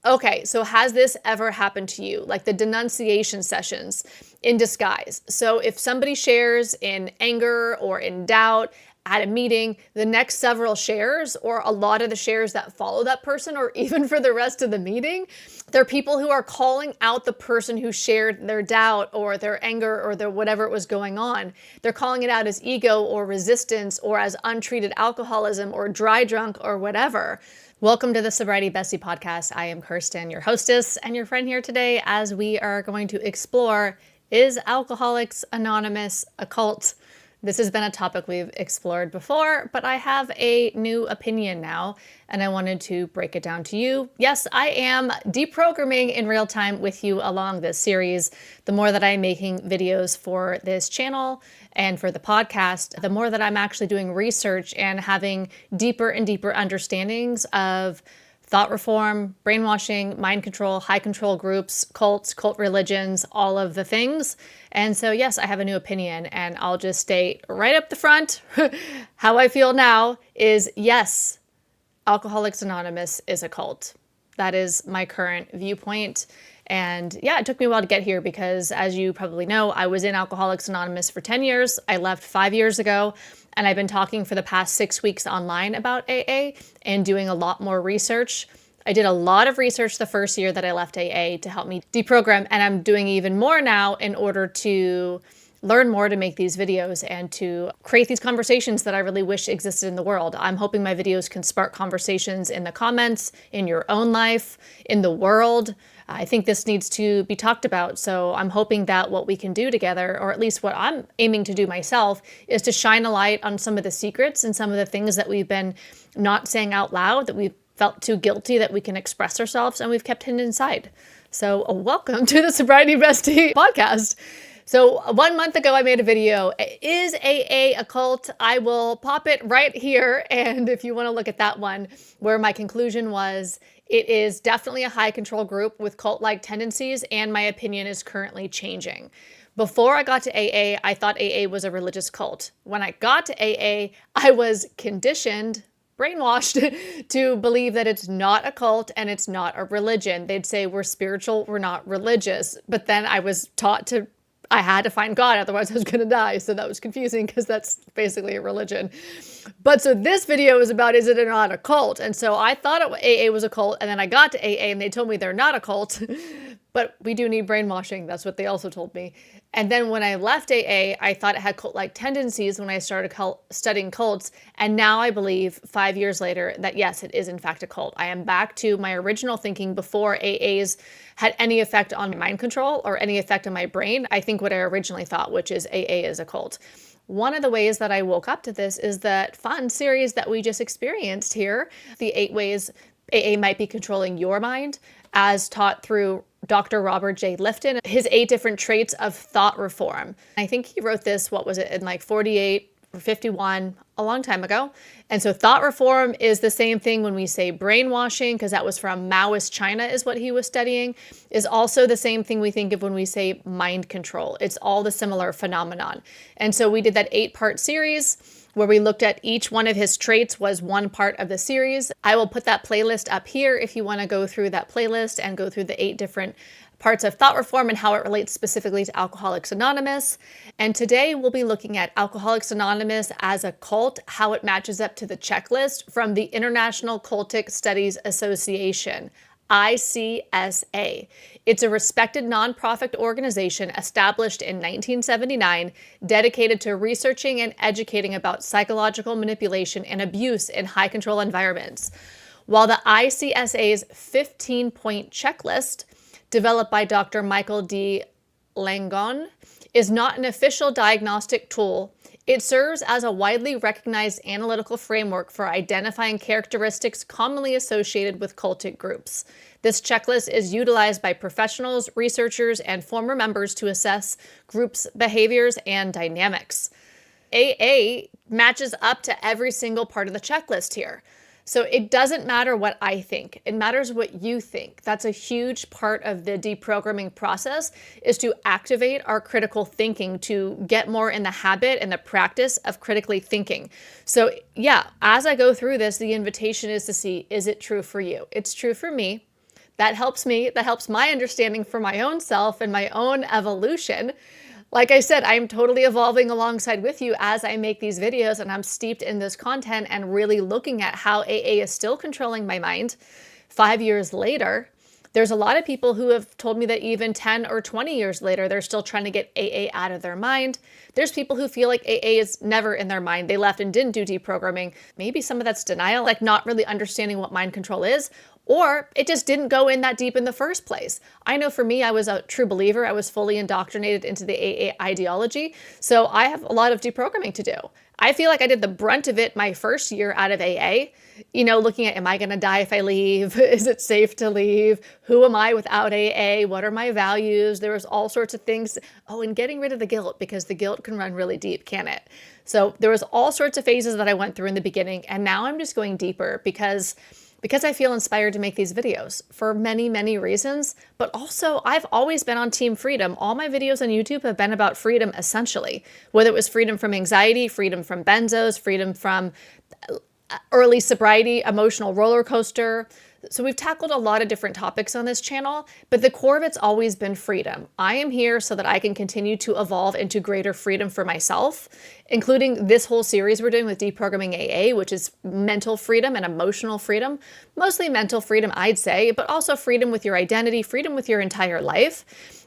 Okay, so has this ever happened to you? Like the denunciation sessions in disguise. So if somebody shares in anger or in doubt at a meeting, the next several shares or a lot of the shares that follow that person, or even for the rest of the meeting, they're people who are calling out the person who shared their doubt or their anger or their whatever was going on. They're calling it out as ego or resistance or as untreated alcoholism or dry drunk or whatever. Welcome to the Sobriety Bestie podcast. I am Kirsten, your hostess and your friend here today, as we are going to explore, is Alcoholics Anonymous a cult? This has been a topic we've explored before, but I have a new opinion now, and I wanted to break it down to you. Yes, I am deprogramming in real time with you along this series. The more that I'm making videos for this channel and for the podcast, the more that I'm actually doing research and having deeper and deeper understandings of thought reform, brainwashing, mind control, high control groups, cults, cult religions, all of the things. And so, yes, I have a new opinion, and I'll just state right up the front how I feel now is yes, Alcoholics Anonymous is a cult. That is my current viewpoint. And yeah, it took me a while to get here because, as you probably know, I was in Alcoholics Anonymous for 10 years. I left 5 years ago, and I've been talking for the past 6 weeks online about AA and doing a lot more research. I did a lot of research the first year that I left AA to help me deprogram, and I'm doing even more now in order to learn more to make these videos and to create these conversations that I really wish existed in the world. I'm hoping my videos can spark conversations in the comments, in your own life, in the world. I think this needs to be talked about. So I'm hoping that what we can do together, or at least what I'm aiming to do myself, is to shine a light on some of the secrets and some of the things that we've been not saying out loud, that we've felt too guilty that we can express ourselves and we've kept hidden inside. So welcome to the Sobriety Bestie podcast. So 1 month ago, I made a video, is AA a cult? I will pop it right here. And if you want to look at that one, where my conclusion was, it is definitely a high control group with cult-like tendencies, and my opinion is currently changing. Before I got to AA, I thought AA was a religious cult. When I got to AA, I was conditioned, brainwashed to believe that it's not a cult and it's not a religion. They'd say we're spiritual, we're not religious. But then I was taught I had to find God, otherwise I was going to die. So that was confusing because that's basically a religion. But so this video is about, is it or not a cult? And so I thought AA was a cult, and then I got to AA and they told me they're not a cult, but we do need brainwashing. That's what they also told me. And then when I left AA, I thought it had cult-like tendencies when I started studying cults. And now I believe 5 years later that yes, it is in fact a cult. I am back to my original thinking before AAs had any effect on mind control or any effect on my brain. I think what I originally thought, which is AA is a cult. One of the ways that I woke up to this is that fun series that we just experienced here, the 8 ways AA might be controlling your mind, as taught through Dr. Robert J. Lifton, his 8 different traits of thought reform. I think he wrote this, what was it, in like 48 or 51, a long time ago. And so thought reform is the same thing when we say brainwashing, because that was from Maoist China is what he was studying, is also the same thing we think of when we say mind control. It's all the similar phenomenon. And so we did that 8-part series where we looked at each one of his traits was one part of the series. I will put that playlist up here if you want to go through that playlist and go through the 8 different parts of thought reform and how it relates specifically to Alcoholics Anonymous. And today we'll be looking at Alcoholics Anonymous as a cult, how it matches up to the checklist from the International Cultic Studies Association, ICSA. It's a respected nonprofit organization established in 1979, dedicated to researching and educating about psychological manipulation and abuse in high control environments. While the ICSA's 15-point checklist, developed by Dr. Michael D. Langone, is not an official diagnostic tool, it serves as a widely recognized analytical framework for identifying characteristics commonly associated with cultic groups. This checklist is utilized by professionals, researchers, and former members to assess groups' behaviors and dynamics. AA matches up to every single part of the checklist here. So it doesn't matter what I think. It matters what you think. That's a huge part of the deprogramming process, is to activate our critical thinking, to get more in the habit and the practice of critically thinking. So yeah, as I go through this, the invitation is to see, is it true for you? It's true for me. That helps me. That helps my understanding for my own self and my own evolution. Like I said, I'm totally evolving alongside with you as I make these videos, and I'm steeped in this content and really looking at how AA is still controlling my mind 5 years later. There's a lot of people who have told me that even 10 or 20 years later, they're still trying to get AA out of their mind. There's people who feel like AA is never in their mind. They left and didn't do deprogramming. Maybe some of that's denial, like not really understanding what mind control is, or it just didn't go in that deep in the first place. I know for me, I was a true believer. I was fully indoctrinated into the AA ideology. So I have a lot of deprogramming to do. I feel like I did the brunt of it my first year out of AA, looking at, am I going to die if I leave? Is it safe to leave? Who am I without AA? What are my values? There was all sorts of things. Oh, and getting rid of the guilt, because the guilt can run really deep, can it? So there was all sorts of phases that I went through in the beginning. And now I'm just going deeper because I feel inspired to make these videos for many, many reasons. But also, I've always been on Team Freedom. All my videos on YouTube have been about freedom, essentially, whether it was freedom from anxiety, freedom from benzos, freedom from early sobriety, emotional roller coaster. So we've tackled a lot of different topics on this channel, but the core of it's always been freedom. I am here so that I can continue to evolve into greater freedom for myself, including this whole series we're doing with Deprogramming AA, which is mental freedom and emotional freedom, mostly mental freedom, I'd say, but also freedom with your identity, freedom with your entire life.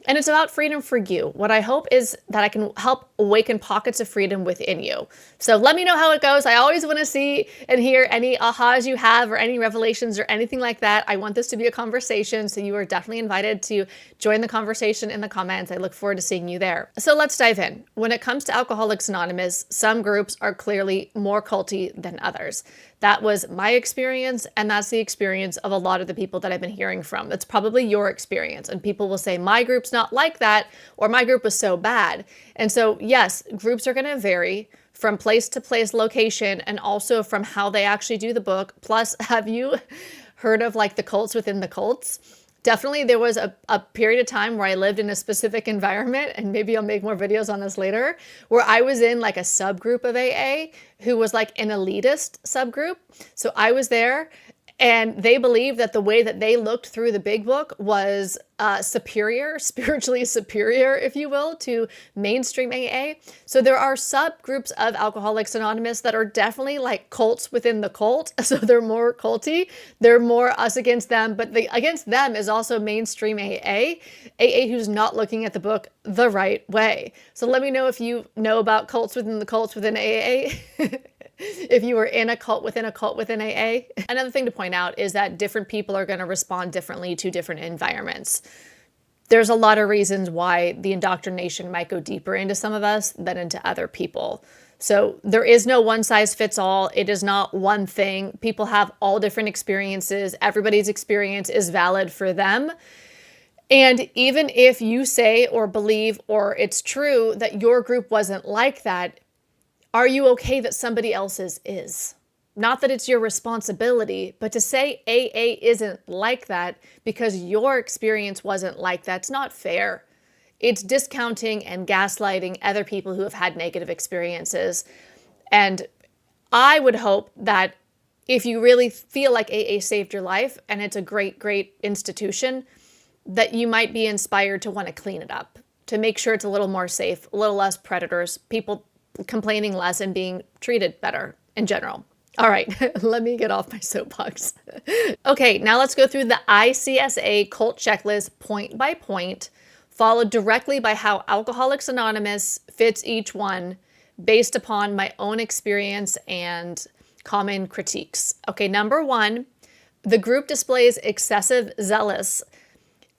And it's about freedom for you. What I hope is that I can help awaken pockets of freedom within you. So let me know how it goes. I always want to see and hear any ahas you have or any revelations or anything like that. I want this to be a conversation, so you are definitely invited to join the conversation in the comments. I look forward to seeing you there. So let's dive in. When it comes to Alcoholics Anonymous, some groups are clearly more culty than others. That was my experience, and that's the experience of a lot of the people that I've been hearing from. That's probably your experience, and people will say, my group's not like that, or my group was so bad. And so, yes, groups are going to vary from place to place location, and also from how they actually do the book. Plus, have you heard of like the cults within the cults? Definitely there was a period of time where I lived in a specific environment, and maybe I'll make more videos on this later, where I was in like a subgroup of AA who was like an elitist subgroup. So I was there, and they believed that the way that they looked through the big book was superior, spiritually superior, if you will, to mainstream AA. So there are subgroups of Alcoholics Anonymous that are definitely like cults within the cult. So they're more culty. They're more us against them, but against them is also mainstream AA who's not looking at the book the right way. So let me know if you know about cults within AA. If you were in a cult within AA. Another thing to point out is that different people are going to respond differently to different environments. There's a lot of reasons why the indoctrination might go deeper into some of us than into other people. So there is no one size fits all. It is not one thing. People have all different experiences. Everybody's experience is valid for them. And even if you say or believe or it's true that your group wasn't like that, are you okay that somebody else's is? Not that it's your responsibility, but to say AA isn't like that because your experience wasn't like that's not fair. It's discounting and gaslighting other people who have had negative experiences. And I would hope that if you really feel like AA saved your life and it's a great, great institution, that you might be inspired to want to clean it up, to make sure it's a little more safe, a little less predators, people complaining less and being treated better in general. All right, let me get off my soapbox. Okay, now let's go through the ICSA cult checklist point by point, followed directly by how Alcoholics Anonymous fits each one based upon my own experience and common critiques. Okay, number 1, the group displays excessive zealous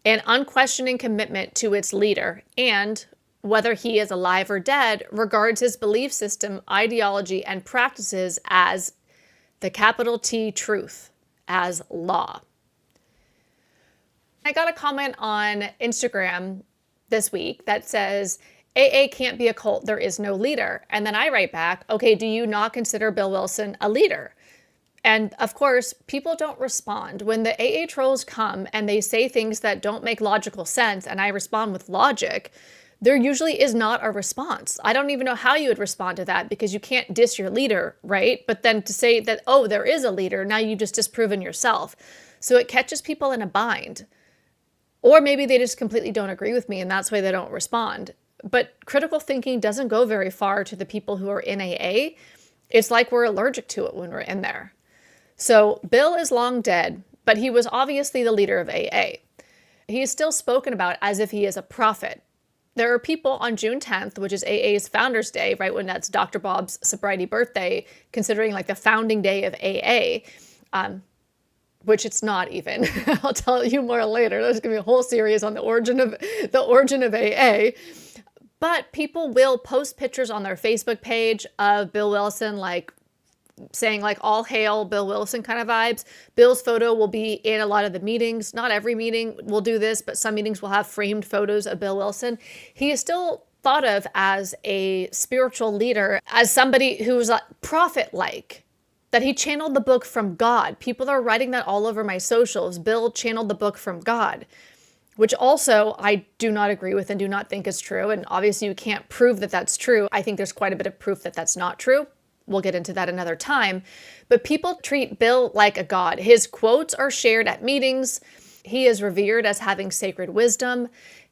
and unquestioning commitment to its leader, and whether he is alive or dead, regards his belief system, ideology, and practices as the capital T truth, as law. I got a comment on Instagram this week that says, AA can't be a cult, there is no leader. And then I write back, okay, do you not consider Bill Wilson a leader? And of course, people don't respond. When the AA trolls come and they say things that don't make logical sense, and I respond with logic, there usually is not a response. I don't even know how you would respond to that, because you can't diss your leader, right? But then to say that, oh, there is a leader, now you just disproven yourself. So it catches people in a bind. Or maybe they just completely don't agree with me and that's why they don't respond. But critical thinking doesn't go very far to the people who are in AA. It's like we're allergic to it when we're in there. So Bill is long dead, but he was obviously the leader of AA. He is still spoken about as if he is a prophet. There are people on June 10th, which is AA's Founders Day, right when that's Dr. Bob's sobriety birthday, considering like the founding day of AA, which it's not even. I'll tell you more later. There's going to be a whole series on the origin of AA. But people will post pictures on their Facebook page of Bill Wilson, like saying like all hail Bill Wilson kind of vibes. Bill's photo will be in a lot of the meetings. Not every meeting will do this, but some meetings will have framed photos of Bill Wilson. He is still thought of as a spiritual leader, as somebody who was prophet-like, that he channeled the book from God. People are writing that all over my socials. Bill channeled the book from God, which also I do not agree with and do not think is true. And obviously you can't prove that that's true. I think there's quite a bit of proof that that's not true. We'll get into that another time. But people treat Bill like a god. His quotes are shared at meetings. He is revered as having sacred wisdom.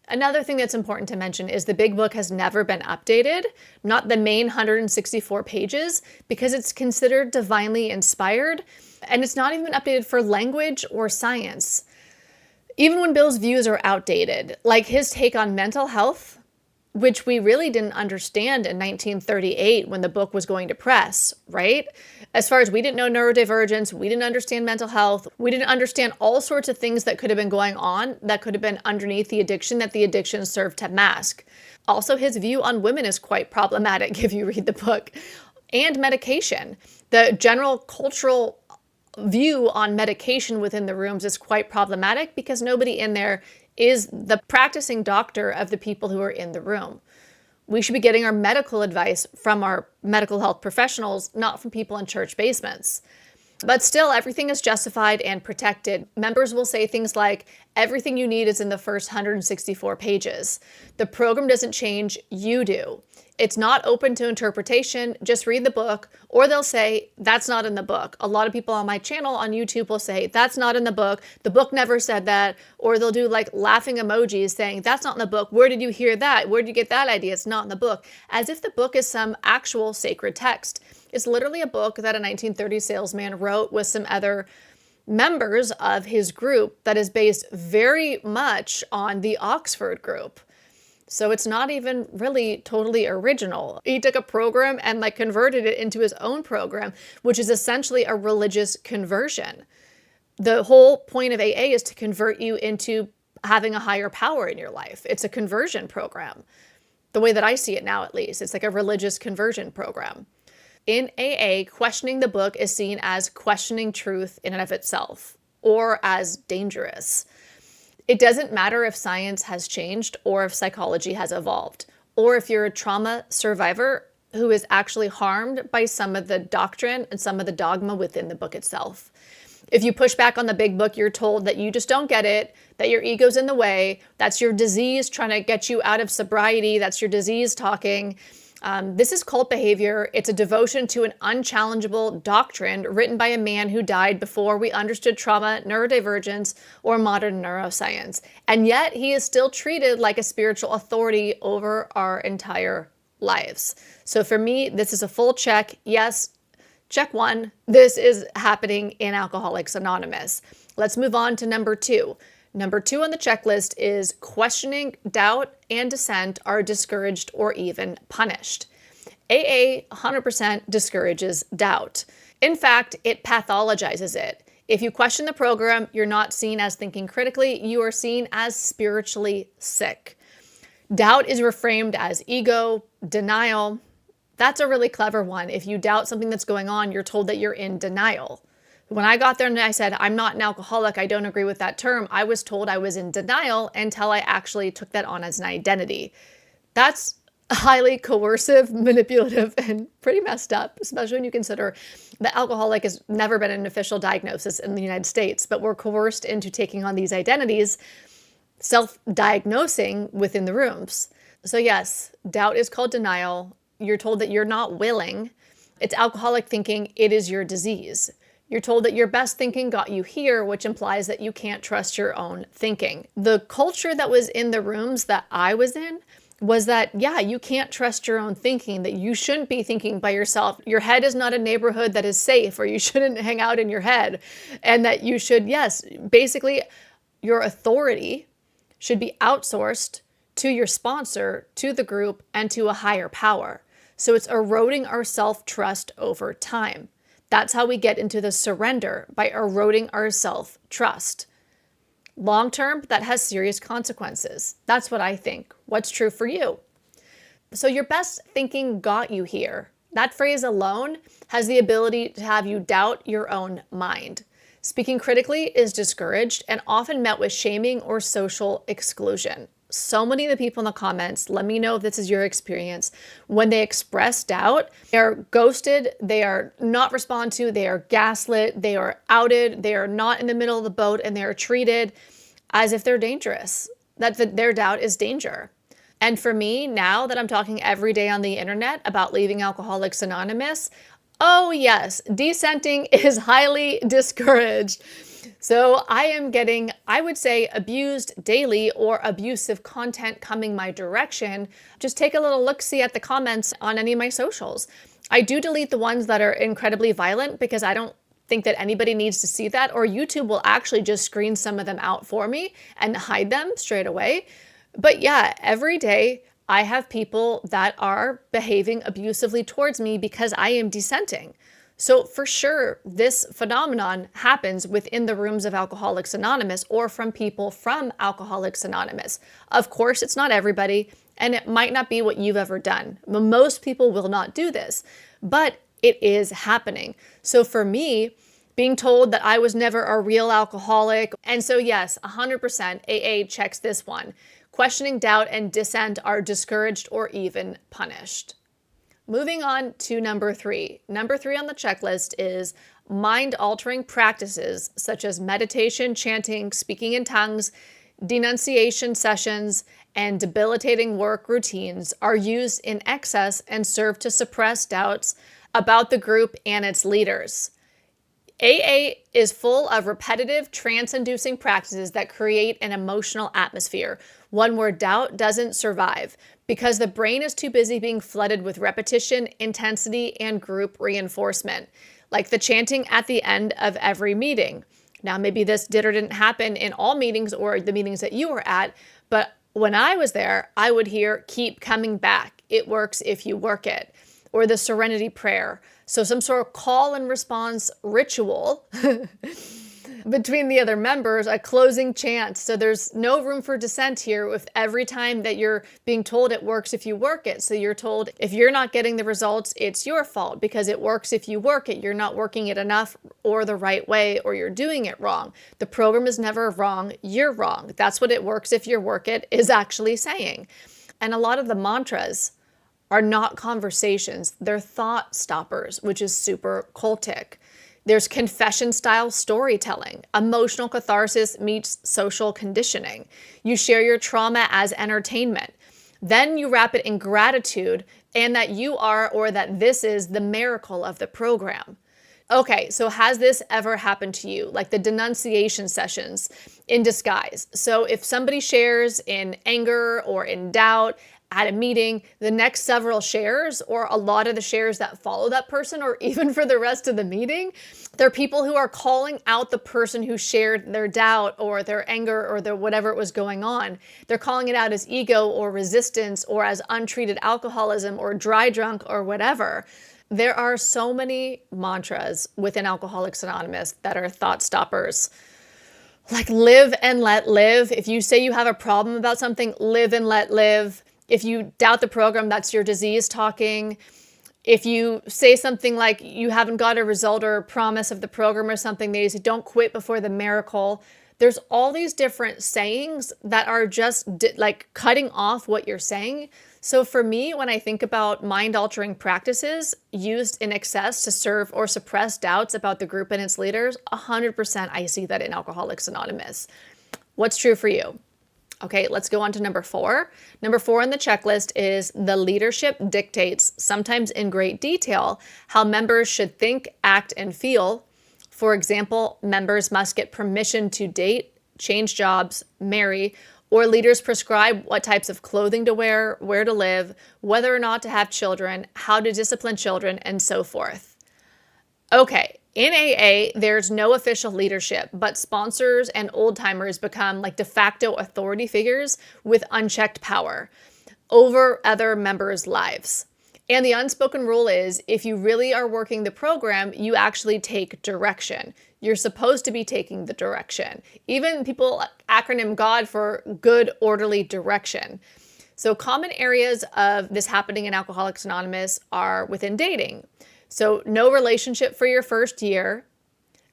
Another thing that's important to mention is the big book has never been updated, not the main 164 pages, because it's considered divinely inspired, and it's not even updated for language or science. Even when Bill's views are outdated, like his take on mental health, which we really didn't understand in 1938 when the book was going to press, right? As far as we didn't know neurodivergence, we didn't understand mental health, we didn't understand all sorts of things that could have been going on that could have been underneath the addiction that the addiction served to mask. Also, his view on women is quite problematic if you read the book. And medication. The general cultural view on medication within the rooms is quite problematic because nobody in there is the practicing doctor of the people who are in the room. We should be getting our medical advice from our medical health professionals, not from people in church basements. But still, everything is justified and protected. Members will say things like, everything you need is in the first 164 pages. The program doesn't change, you do. It's not open to interpretation, just read the book, or they'll say, that's not in the book. A lot of people on my channel on YouTube will say, that's not in the book never said that, or they'll do like laughing emojis saying, that's not in the book, where did you hear that? Where did you get that idea? It's not in the book, as if the book is some actual sacred text. It's literally a book that a 1930s salesman wrote with some other members of his group that is based very much on the Oxford group. So it's not even really totally original. He took a program and like converted it into his own program, which is essentially a religious conversion. The whole point of AA is to convert you into having a higher power in your life. It's a conversion program. The way that I see it now, at least, it's like a religious conversion program. In AA, questioning the book is seen as questioning truth in and of itself, or as dangerous. It doesn't matter if science has changed or if psychology has evolved, or if you're a trauma survivor who is actually harmed by some of the doctrine and some of the dogma within the book itself. If you push back on the big book, you're told that you just don't get it, that your ego's in the way, that's your disease trying to get you out of sobriety, that's your disease talking. This is cult behavior. It's a devotion to an unchallengeable doctrine written by a man who died before we understood trauma, neurodivergence, or modern neuroscience. And yet he is still treated like a spiritual authority over our entire lives. So for me, this is a full check. Yes, check one. This is happening in Alcoholics Anonymous. Let's move on to number 2. Number 2 on the checklist is questioning, doubt, and dissent are discouraged or even punished. AA 100% discourages doubt. In fact, it pathologizes it. If you question the program, you're not seen as thinking critically, you are seen as spiritually sick. Doubt is reframed as ego, denial. That's a really clever one. If you doubt something that's going on, you're told that you're in denial. When I got there and I said, I'm not an alcoholic, I don't agree with that term, I was told I was in denial until I actually took that on as an identity. That's highly coercive, manipulative, and pretty messed up, especially when you consider that alcoholic has never been an official diagnosis in the United States, but we're coerced into taking on these identities, self-diagnosing within the rooms. So yes, doubt is called denial. You're told that you're not willing. It's alcoholic thinking, it is your disease. You're told that your best thinking got you here, which implies that you can't trust your own thinking. The culture that was in the rooms that I was in was that, yeah, you can't trust your own thinking, that you shouldn't be thinking by yourself. Your head is not a neighborhood that is safe, or you shouldn't hang out in your head. And that you should, yes, basically your authority should be outsourced to your sponsor, to the group, and to a higher power. So it's eroding our self-trust over time. That's how we get into the surrender, by eroding our self-trust. Long term, that has serious consequences. That's what I think. What's true for you? So your best thinking got you here. That phrase alone has the ability to have you doubt your own mind. Speaking critically is discouraged and often met with shaming or social exclusion. So many of the people in the comments, let me know if this is your experience. When they express doubt, they are ghosted, they are not responded to, they are gaslit, they are outed, they are not in the middle of the boat, and they are treated as if they're dangerous, that their doubt is danger. And for me, now that I'm talking every day on the internet about leaving Alcoholics Anonymous, oh yes, dissenting is highly discouraged. So I am getting, I would say, abused daily or abusive content coming my direction. Just take a little look-see at the comments on any of my socials. I do delete the ones that are incredibly violent because I don't think that anybody needs to see that, or YouTube will actually just screen some of them out for me and hide them straight away. But yeah, every day I have people that are behaving abusively towards me because I am dissenting. So for sure, this phenomenon happens within the rooms of Alcoholics Anonymous or from people from Alcoholics Anonymous. Of course, it's not everybody, and it might not be what you've ever done. Most people will not do this, but it is happening. So for me, being told that I was never a real alcoholic, and so yes, 100% AA checks this one. Questioning, doubt, and dissent are discouraged or even punished. Moving on to number 3. Number 3 on the checklist is mind-altering practices such as meditation, chanting, speaking in tongues, denunciation sessions, and debilitating work routines are used in excess and serve to suppress doubts about the group and its leaders. AA is full of repetitive, trance-inducing practices that create an emotional atmosphere, one where doubt doesn't survive, because the brain is too busy being flooded with repetition, intensity, and group reinforcement, like the chanting at the end of every meeting. Now, maybe this did or didn't happen in all meetings or the meetings that you were at, but when I was there, I would hear, keep coming back. It works if you work it. Or the serenity prayer. So some sort of call and response ritual between the other members, a closing chant. So there's no room for dissent here with every time that you're being told it works if you work it. So you're told if you're not getting the results, it's your fault because it works if you work it. You're not working it enough or the right way, or you're doing it wrong. The program is never wrong. You're wrong. That's what it works if you work it is actually saying. And a lot of the mantras are not conversations. They're thought stoppers, which is super cultic. There's confession-style storytelling. Emotional catharsis meets social conditioning. You share your trauma as entertainment. Then you wrap it in gratitude and that you are, or that this is, the miracle of the program. Okay, so has this ever happened to you? Like the denunciation sessions in disguise. So if somebody shares in anger or in doubt at a meeting, the next several shares, or a lot of the shares that follow that person, or even for the rest of the meeting, they're people who are calling out the person who shared their doubt or their anger or their whatever it was going on. They're calling it out as ego or resistance or as untreated alcoholism or dry drunk or whatever. There are so many mantras within Alcoholics Anonymous that are thought stoppers. Like live and let live. If you say you have a problem about something, live and let live. If you doubt the program, that's your disease talking. If you say something like you haven't got a result or a promise of the program or something, they say don't quit before the miracle. There's all these different sayings that are just like cutting off what you're saying. So for me, when I think about mind-altering practices used in excess to serve or suppress doubts about the group and its leaders, 100% I see that in Alcoholics Anonymous. What's true for you? Okay, let's go on to number 4. Number 4 on the checklist is the leadership dictates, sometimes in great detail, how members should think, act, and feel For example, members must get permission to date, change jobs, marry, or leaders prescribe what types of clothing to wear, where to live, whether or not to have children, how to discipline children, and so forth. Okay, in AA, there's no official leadership, but sponsors and old-timers become like de facto authority figures with unchecked power over other members' lives. And the unspoken rule is, if you really are working the program, you actually take direction. You're supposed to be taking the direction. Even people acronym GOD for good, orderly direction. So common areas of this happening in Alcoholics Anonymous are within dating. So no relationship for your first year.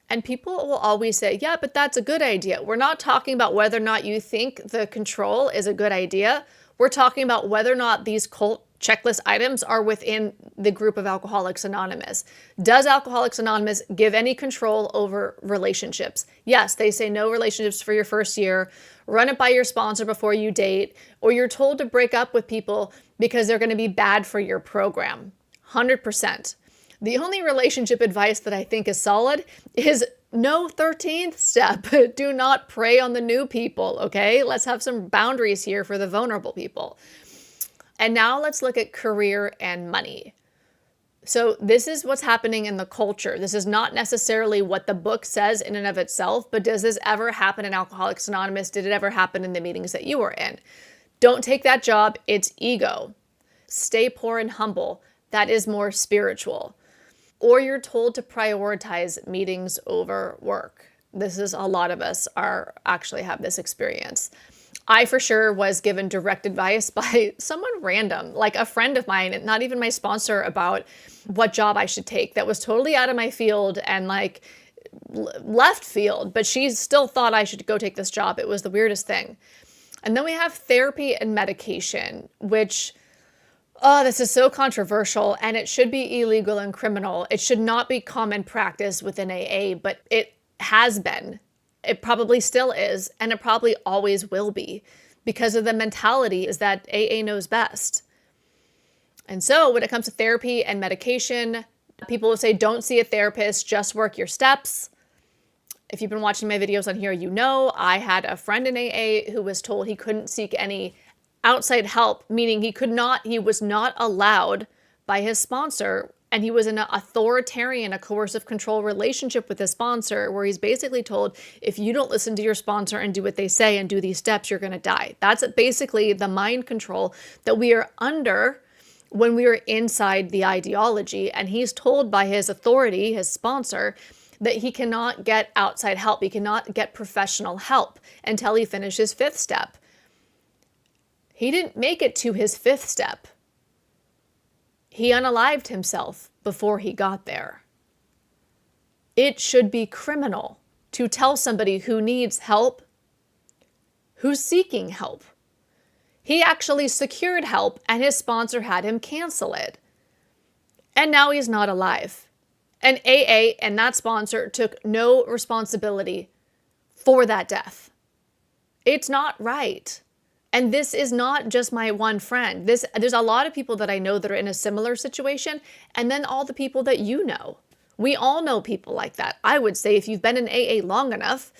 And people will always say, yeah, but that's a good idea. We're not talking about whether or not you think the control is a good idea. We're talking about whether or not these cult checklist items are within the group of Alcoholics Anonymous. Does Alcoholics Anonymous give any control over relationships? Yes, they say no relationships for your first year. Run it by your sponsor before you date, or you're told to break up with people because they're going to be bad for your program. 100%. The only relationship advice that I think is solid is no 13th step. Do not prey on the new people, okay? Let's have some boundaries here for the vulnerable people. And now let's look at career and money. So this is what's happening in the culture. This is not necessarily what the book says in and of itself, but does this ever happen in Alcoholics Anonymous? Did it ever happen in the meetings that you were in? Don't take that job. It's ego. Stay poor and humble. That is more spiritual. Or you're told to prioritize meetings over work. This is a lot of us actually have this experience. I for sure was given direct advice by someone random, like a friend of mine, not even my sponsor, about what job I should take that was totally out of my field and like left field, but she still thought I should go take this job. It was the weirdest thing. And then we have therapy and medication, which, oh, this is so controversial, and it should be illegal and criminal. It should not be common practice within AA, but it has been. It probably still is, and it probably always will be, because of the mentality is that AA knows best. And so when it comes to therapy and medication, people will say, don't see a therapist, just work your steps. If you've been watching my videos on here, you know I had a friend in AA who was told he couldn't seek any outside help, meaning he was not allowed by his sponsor, and he was in an authoritarian, a coercive control relationship with his sponsor, where he's basically told, if you don't listen to your sponsor and do what they say and do these steps, you're going to die. That's basically the mind control that we are under when we are inside the ideology. And he's told by his authority, his sponsor, that he cannot get outside help. He cannot get professional help until he finishes fifth step. He didn't make it to his fifth step. He unalived himself before he got there. It should be criminal to tell somebody who needs help, who's seeking help. He actually secured help and his sponsor had him cancel it. And now he's not alive. And AA and that sponsor took no responsibility for that death. It's not right. And this is not just my one friend. There's a lot of people that I know that are in a similar situation, and then all the people that you know. We all know people like that, I would say, if you've been in AA long enough.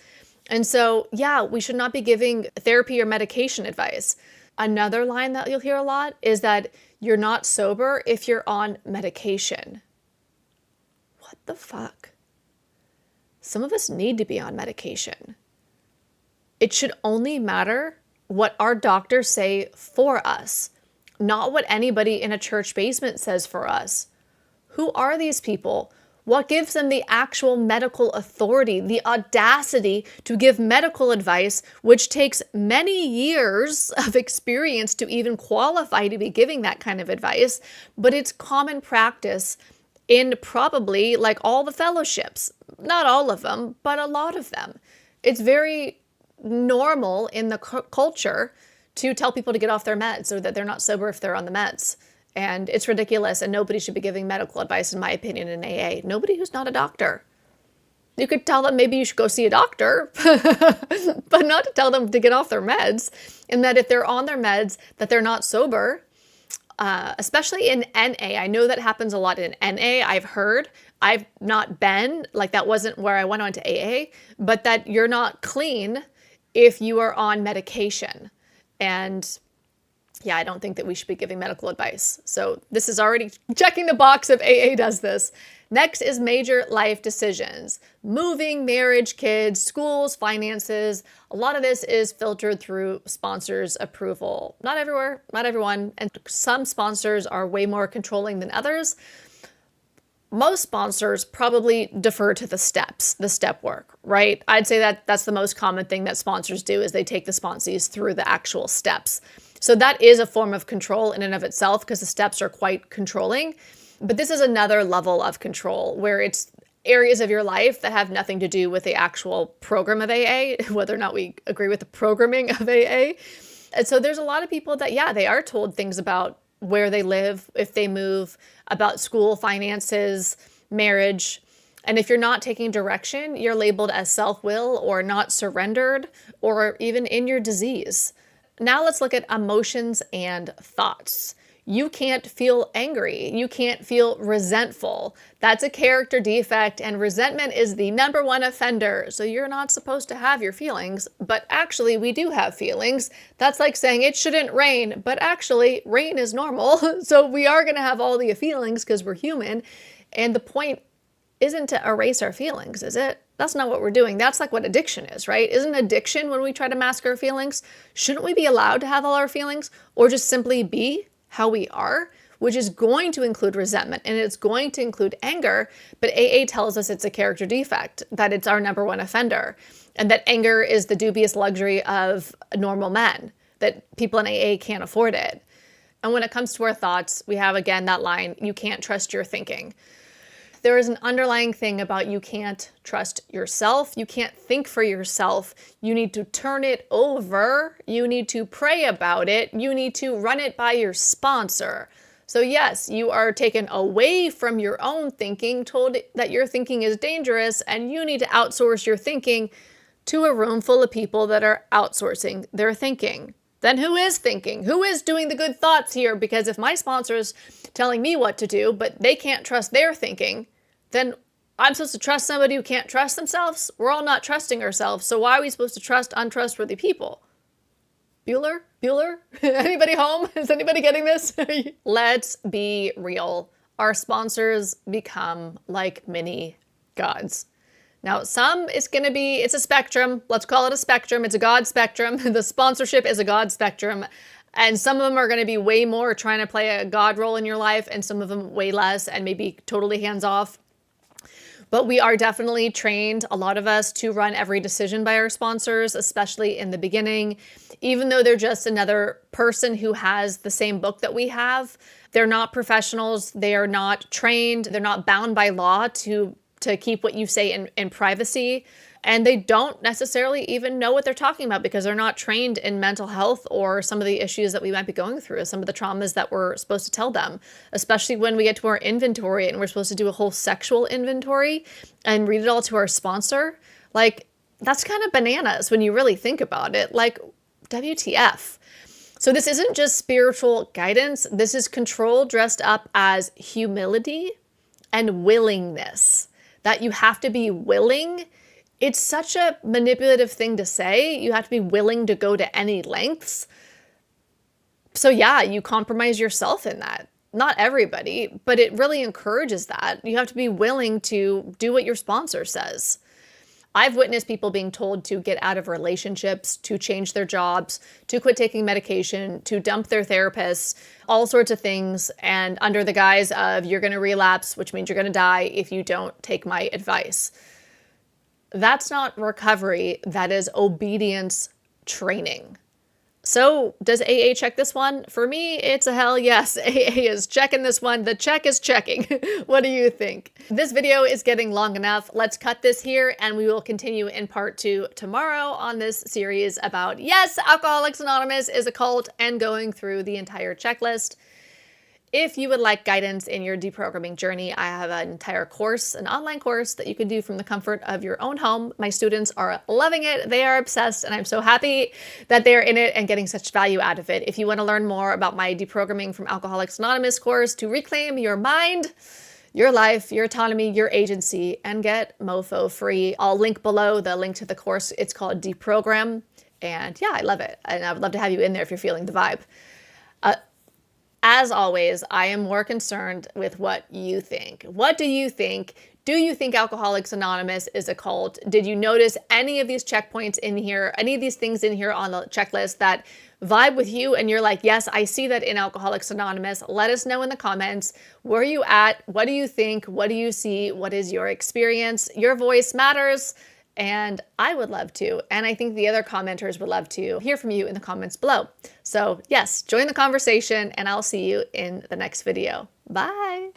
And so, yeah, we should not be giving therapy or medication advice. Another line that you'll hear a lot is that you're not sober if you're on medication. What the fuck? Some of us need to be on medication. It should only matter what our doctors say for us, not what anybody in a church basement says for us. Who are these people? What gives them the actual medical authority, the audacity to give medical advice, which takes many years of experience to even qualify to be giving that kind of advice, but it's common practice in probably like all the fellowships. Not all of them, but a lot of them. It's very normal in the culture to tell people to get off their meds or that they're not sober if they're on the meds. And it's ridiculous, and nobody should be giving medical advice, in my opinion, in AA. Nobody who's not a doctor. You could tell them maybe you should go see a doctor, but not to tell them to get off their meds, and that if they're on their meds, that they're not sober, especially in NA. I know that happens a lot in NA, I've heard. I've not been, like that wasn't where I went on to AA, but that you're not clean if you are on medication. And yeah, I don't think that we should be giving medical advice. So this is already checking the box if AA does this. Next is major life decisions. Moving, marriage, kids, schools, finances. A lot of this is filtered through sponsors' approval. Not everywhere, not everyone. And some sponsors are way more controlling than others. Most sponsors probably defer to the steps, the step work, right? I'd say that that's the most common thing that sponsors do is they take the sponsees through the actual steps. So that is a form of control in and of itself because the steps are quite controlling. But this is another level of control where it's areas of your life that have nothing to do with the actual program of AA, whether or not we agree with the programming of AA. And so there's a lot of people that, yeah, they are told things about where they live, if they move, about school, finances, marriage. And if you're not taking direction, you're labeled as self-will or not surrendered or even in your disease. Now let's look at emotions and thoughts. You can't feel angry. You can't feel resentful. That's a character defect, and resentment is the number one offender. So you're not supposed to have your feelings, but actually we do have feelings. That's like saying it shouldn't rain, but actually rain is normal. So we are going to have all the feelings because we're human. And the point isn't to erase our feelings, is it? That's not what we're doing. That's like what addiction is, right? Isn't addiction when we try to mask our feelings? Shouldn't we be allowed to have all our feelings or just simply be how we are, which is going to include resentment and it's going to include anger, but AA tells us it's a character defect, that it's our number one offender, and that anger is the dubious luxury of normal men, that people in AA can't afford it. And when it comes to our thoughts, we have again that line, you can't trust your thinking. There is an underlying thing about you can't trust yourself. You can't think for yourself. You need to turn it over. You need to pray about it. You need to run it by your sponsor. So yes, you are taken away from your own thinking, told that your thinking is dangerous, and you need to outsource your thinking to a room full of people that are outsourcing their thinking. Then who is thinking? Who is doing the good thoughts here? Because if my sponsor's telling me what to do, but they can't trust their thinking, then I'm supposed to trust somebody who can't trust themselves? We're all not trusting ourselves, so why are we supposed to trust untrustworthy people? Bueller? Anybody home? Is anybody getting this? Let's be real. Our sponsors become like mini gods. Now, it's a spectrum. Let's call it a spectrum. It's a God spectrum. The sponsorship is a God spectrum. And some of them are going to be way more trying to play a God role in your life, and some of them way less and maybe totally hands off. But we are definitely trained, a lot of us, to run every decision by our sponsors, especially in the beginning. Even though they're just another person who has the same book that we have, they're not professionals. They are not trained. They're not bound by law to keep what you say in privacy. And they don't necessarily even know what they're talking about because they're not trained in mental health or some of the issues that we might be going through, some of the traumas that we're supposed to tell them, especially when we get to our inventory and we're supposed to do a whole sexual inventory and read it all to our sponsor. Like, that's kind of bananas when you really think about it. Like, WTF? So this isn't just spiritual guidance. This is control dressed up as humility and willingness, that you have to be willing. It's such a manipulative thing to say. You have to be willing to go to any lengths. So yeah, you compromise yourself in that. Not everybody, but it really encourages that. You have to be willing to do what your sponsor says. I've witnessed people being told to get out of relationships, to change their jobs, to quit taking medication, to dump their therapists, all sorts of things. And under the guise of you're going to relapse, which means you're going to die if you don't take my advice. That's not recovery. That is obedience training. So does AA check this one? For me, it's a hell yes. AA is checking this one. The check is checking. What do you think? This video is getting long enough. Let's cut this here and we will continue in part 2 tomorrow on this series about, yes, Alcoholics Anonymous is a cult and going through the entire checklist. If you would like guidance in your deprogramming journey, I have an entire course, an online course that you can do from the comfort of your own home. My students are loving it. They are obsessed, and I'm so happy that they're in it and getting such value out of it. If you want to learn more about my Deprogramming from Alcoholics Anonymous course to reclaim your mind, your life, your autonomy, your agency, and get mofo free. I'll link below the link to the course. It's called Deprogram. And yeah, I love it. And I would love to have you in there if you're feeling the vibe. As always, I am more concerned with what you think. What do you think? Do you think Alcoholics Anonymous is a cult? Did you notice any of these checkpoints in here, any of these things in here on the checklist that vibe with you and you're like, yes, I see that in Alcoholics Anonymous? Let us know in the comments. Where are you at? What do you think? What do you see? What is your experience? Your voice matters. And I would love to, and I think the other commenters would love to hear from you in the comments below. So yes, join the conversation, and I'll see you in the next video. Bye.